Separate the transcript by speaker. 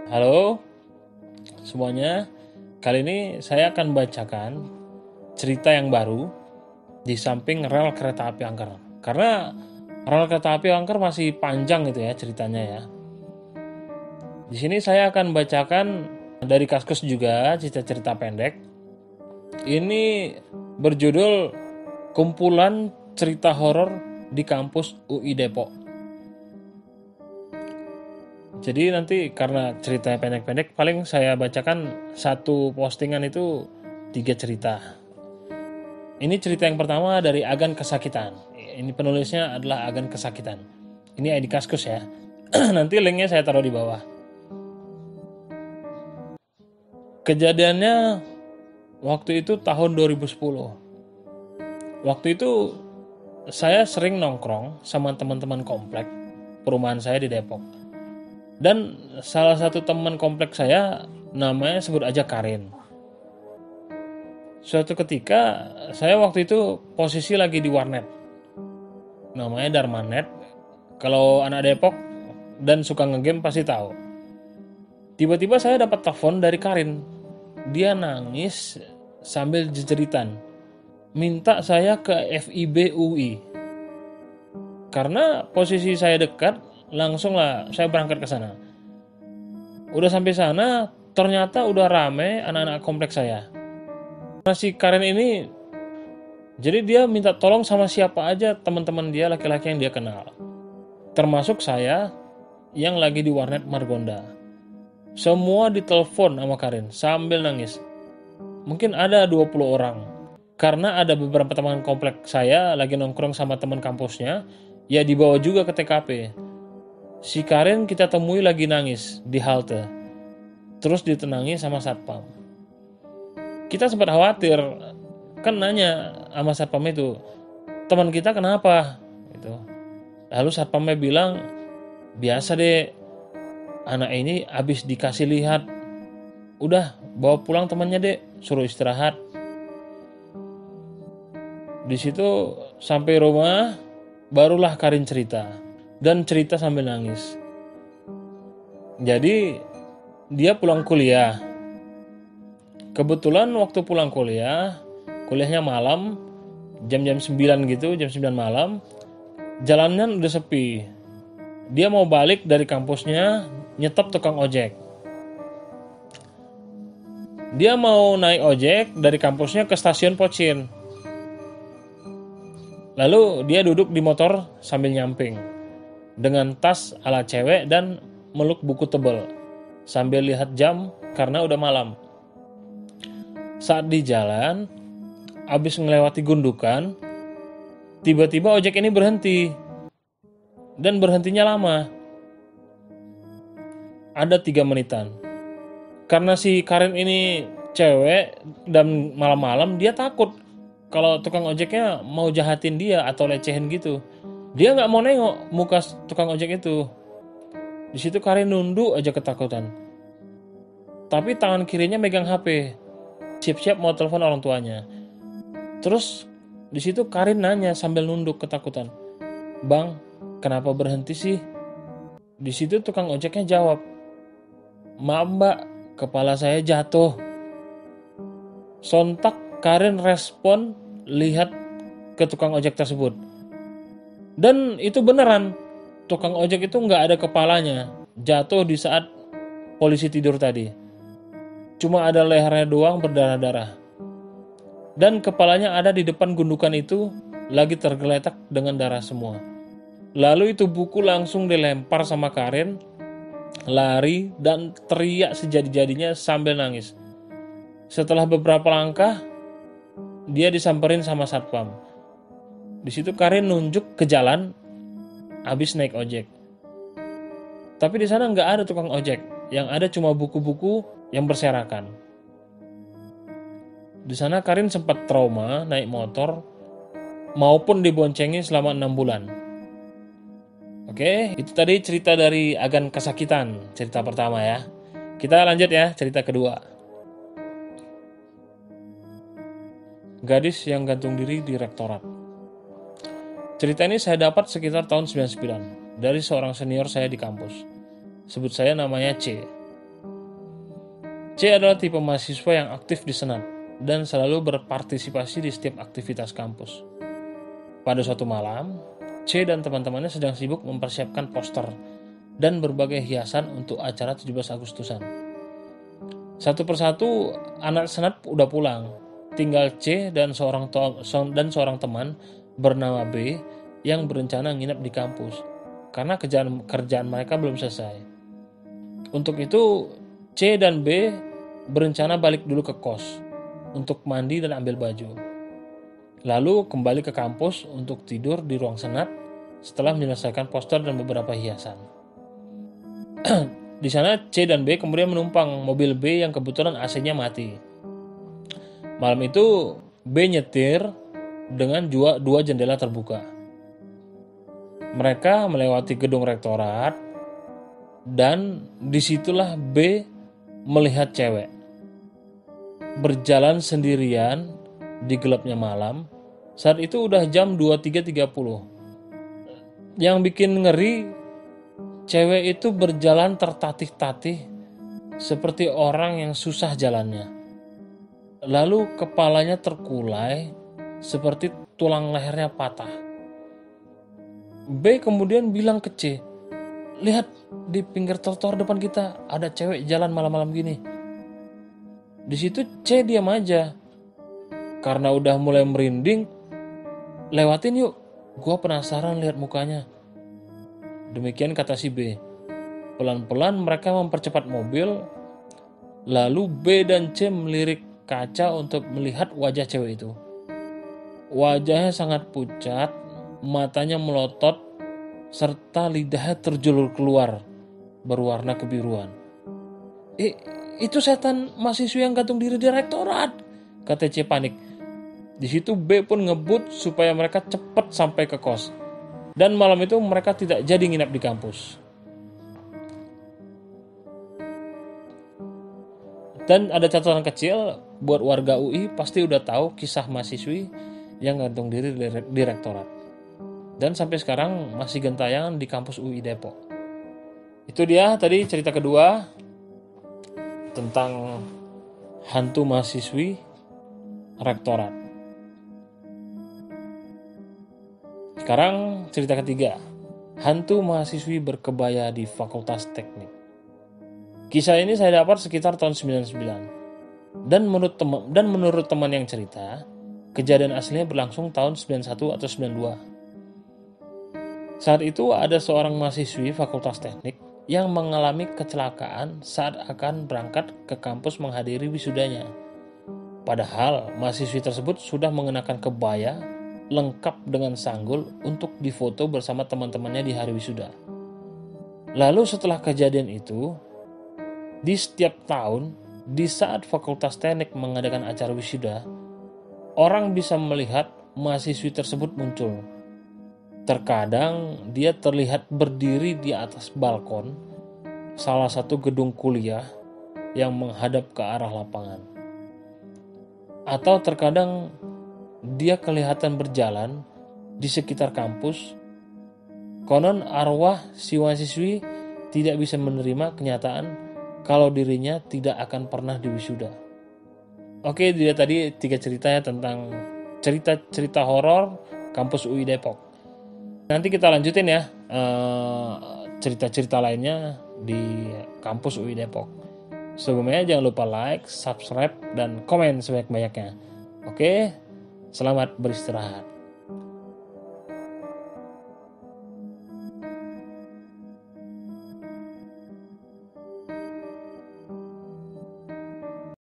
Speaker 1: Halo semuanya, kali ini saya akan bacakan cerita yang baru di samping rel kereta api angker. Karena rel kereta api angker masih panjang gitu ya ceritanya ya. Di sini saya akan bacakan dari Kaskus juga cerita-cerita pendek. Ini berjudul Kumpulan Cerita Horor di Kampus UI Depok. Jadi nanti karena ceritanya pendek-pendek, paling saya bacakan satu postingan itu 3 cerita. Ini cerita yang pertama dari Agan Kesakitan. Ini penulisnya adalah Agan Kesakitan. Ini ID Kaskus ya. Nanti linknya saya taruh di bawah. Kejadiannya waktu itu tahun 2010. Waktu itu saya sering nongkrong sama teman-teman komplek perumahan saya di Depok. Dan salah satu teman komplek saya namanya sebut aja Karin. Suatu ketika saya waktu itu posisi lagi di warnet. Namanya Darmanet. Kalau anak Depok dan suka ngegame pasti tahu. Tiba-tiba saya dapat telepon dari Karin. Dia nangis sambil jejeritan. Minta saya ke FIB UI. Karena posisi saya dekat, langsung lah saya berangkat ke sana. Udah sampai sana, ternyata udah rame anak-anak kompleks saya. Nah, si Karen ini, jadi dia minta tolong sama siapa aja teman-teman dia laki-laki yang dia kenal. Termasuk saya yang lagi di warnet Margonda. Semua ditelepon sama Karen sambil nangis. Mungkin ada 20 orang. Karena ada beberapa teman kompleks saya lagi nongkrong sama teman kampusnya, ya dibawa juga ke TKP. Si Karen kita temui lagi nangis di halte. Terus ditenangi sama satpam. Kita sempat khawatir, kan nanya sama satpam itu, teman kita kenapa? Gitu. Lalu satpamnya bilang, biasa deh, anak ini habis dikasih lihat. Udah, bawa pulang temannya deh, suruh istirahat. Di situ sampai rumah, barulah Karin cerita. Dan cerita sambil nangis. Jadi, dia pulang kuliah. Kebetulan waktu pulang kuliah, kuliahnya malam, jam-jam 9 gitu, jam 9 malam, jalanan udah sepi. Dia mau balik dari kampusnya, nyetop tukang ojek. Dia mau naik ojek dari kampusnya ke stasiun Pocin. Lalu dia duduk di motor sambil nyamping, dengan tas ala cewek dan meluk buku tebal, sambil lihat jam karena udah malam. Saat di jalan, abis ngelewati gundukan, tiba-tiba ojek ini berhenti. Dan berhentinya lama. Ada 3 menitan. Karena si Karin ini cewek dan malam-malam, dia takut kalau tukang ojeknya mau jahatin dia atau lecehin gitu. Dia nggak mau nengok muka tukang ojek itu. Di situ Karin nunduk aja ketakutan. Tapi tangan kirinya megang HP. Siap-siap mau telepon orang tuanya. Terus di situ Karin nanya sambil nunduk ketakutan, "Bang, kenapa berhenti sih?" Di situ tukang ojeknya jawab, "Maaf mbak, kepala saya jatuh." Sontak Karin respon lihat ke tukang ojek tersebut. Dan itu beneran, tukang ojek itu nggak ada kepalanya, jatuh di saat polisi tidur tadi. Cuma ada lehernya doang berdarah-darah. Dan kepalanya ada di depan gundukan itu, lagi tergeletak dengan darah semua. Lalu itu buku langsung dilempar sama Karin, lari dan teriak sejadi-jadinya sambil nangis. Setelah beberapa langkah, dia disamperin sama satpam. Di situ Karin nunjuk ke jalan, habis naik ojek. Tapi di sana nggak ada tukang ojek, yang ada cuma buku-buku yang berserakan. Di sana Karin sempat trauma naik motor maupun diboncengin selama 6 bulan. Oke, itu tadi cerita dari Agan Kesakitan, cerita pertama ya. Kita lanjut ya, cerita kedua. Gadis yang gantung diri di rektorat. Cerita ini saya dapat sekitar tahun 99 dari seorang senior saya di kampus. Sebut saya namanya C. C adalah tipe mahasiswa yang aktif di senat dan selalu berpartisipasi di setiap aktivitas kampus. Pada suatu malam, C dan teman-temannya sedang sibuk mempersiapkan poster dan berbagai hiasan untuk acara 17 Agustusan. Satu persatu anak senat udah pulang, tinggal C dan seorang teman bernama B yang berencana nginep di kampus karena kerjaan mereka belum selesai. Untuk itu, C dan B berencana balik dulu ke kos untuk mandi dan ambil baju. Lalu kembali ke kampus untuk tidur di ruang senat setelah menyelesaikan poster dan beberapa hiasan. Di sana C dan B kemudian menumpang mobil B yang kebetulan AC-nya mati. Malam itu B nyetir dengan dua jendela terbuka. Mereka melewati gedung rektorat dan disitulah B melihat cewek berjalan sendirian di gelapnya malam. Saat itu udah jam 23.30. Yang bikin ngeri, cewek itu berjalan tertatih-tatih seperti orang yang susah jalannya. Lalu kepalanya terkulai seperti tulang lehernya patah. B kemudian bilang ke C, "Lihat di pinggir trotoar depan kita ada cewek jalan malam-malam gini." Di situ C diam aja. Karena udah mulai merinding, "Lewatin yuk, gua penasaran lihat mukanya." Demikian kata si B. Pelan-pelan mereka mempercepat mobil, lalu B dan C melirik kaca untuk melihat wajah cewek itu. Wajahnya sangat pucat, matanya melotot, serta lidahnya terjulur keluar, berwarna kebiruan. Itu setan mahasiswa yang gantung diri di rektorat," kata C panik. Di situ B pun ngebut supaya mereka cepat sampai ke kos. Dan malam itu mereka tidak jadi nginap di kampus. Dan ada catatan kecil buat warga UI pasti udah tahu kisah mahasiswi yang gantung diri di rektorat. Dan sampai sekarang masih gentayangan di kampus UI Depok. Itu dia tadi cerita kedua tentang hantu mahasiswi rektorat. Sekarang cerita ketiga, hantu mahasiswi berkebaya di Fakultas Teknik. Kisah ini saya dapat sekitar tahun 99. Dan menurut teman yang cerita, kejadian aslinya berlangsung tahun 91 atau 92. Saat itu ada seorang mahasiswi Fakultas Teknik yang mengalami kecelakaan saat akan berangkat ke kampus menghadiri wisudanya. Padahal mahasiswi tersebut sudah mengenakan kebaya lengkap dengan sanggul untuk difoto bersama teman-temannya di hari wisuda. Lalu setelah kejadian itu, di setiap tahun, di saat Fakultas Teknik mengadakan acara wisuda, orang bisa melihat mahasiswi tersebut muncul. Terkadang dia terlihat berdiri di atas balkon salah satu gedung kuliah yang menghadap ke arah lapangan. Atau terkadang dia kelihatan berjalan di sekitar kampus. Konon arwah si mahasiswi tidak bisa menerima kenyataan kalau dirinya tidak akan pernah diwisuda. Oke, dia tadi 3 ceritanya tentang cerita-cerita horor kampus UI Depok. Nanti kita lanjutin ya cerita-cerita lainnya di kampus UI Depok. Sebelumnya jangan lupa like, subscribe, dan komen sebanyak-banyaknya. Oke, selamat beristirahat.